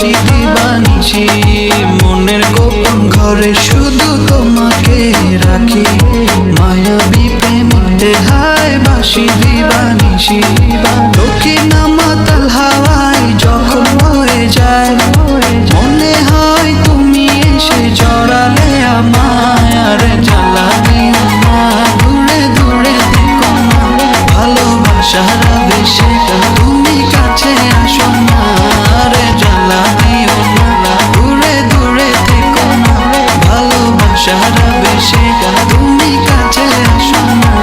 বাসি দিবানিশি মনের গোপন ঘরে শুধু তোমাকে রাখি মায়াবী প্রেমে হায় বাসি দিবানিশি দক্ষিণা মাতাল হাওয়ায় যখন হয়ে যায় মনে হয় তুমি এসে জড়ালে আমায় আর জ্বালা দিও না দূরে দূরে থেকো না ভালোবাসার আবেশে তুমি কাছে আসো না আর জ্বালা দিও না দূরে দূরে থেকো না ভালোবাসার আবেশে তুমি কাছে আসো না।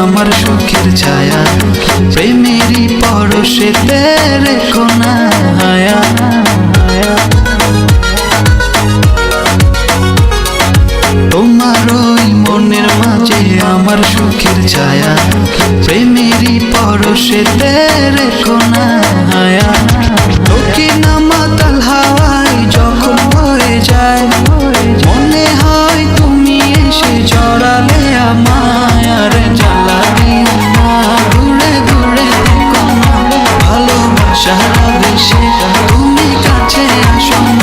আমার সুখের ছায়া প্রেমেরই পরশে রেখো না হায়া তোমার ওই মনের মাঝে আমার সুখের ছায়া প্রেমেরই পরশে রেখো না হায়া দক্ষিণা মাতাল হাওয়ায় যখন হয়ে যায় মনে হয় তুমি এসে জড়ালে আমায় আর জ্বালা দিও না দূরে দূরে থেকো না ভালোবাসার আবেশে তুমি কাছে আসো না।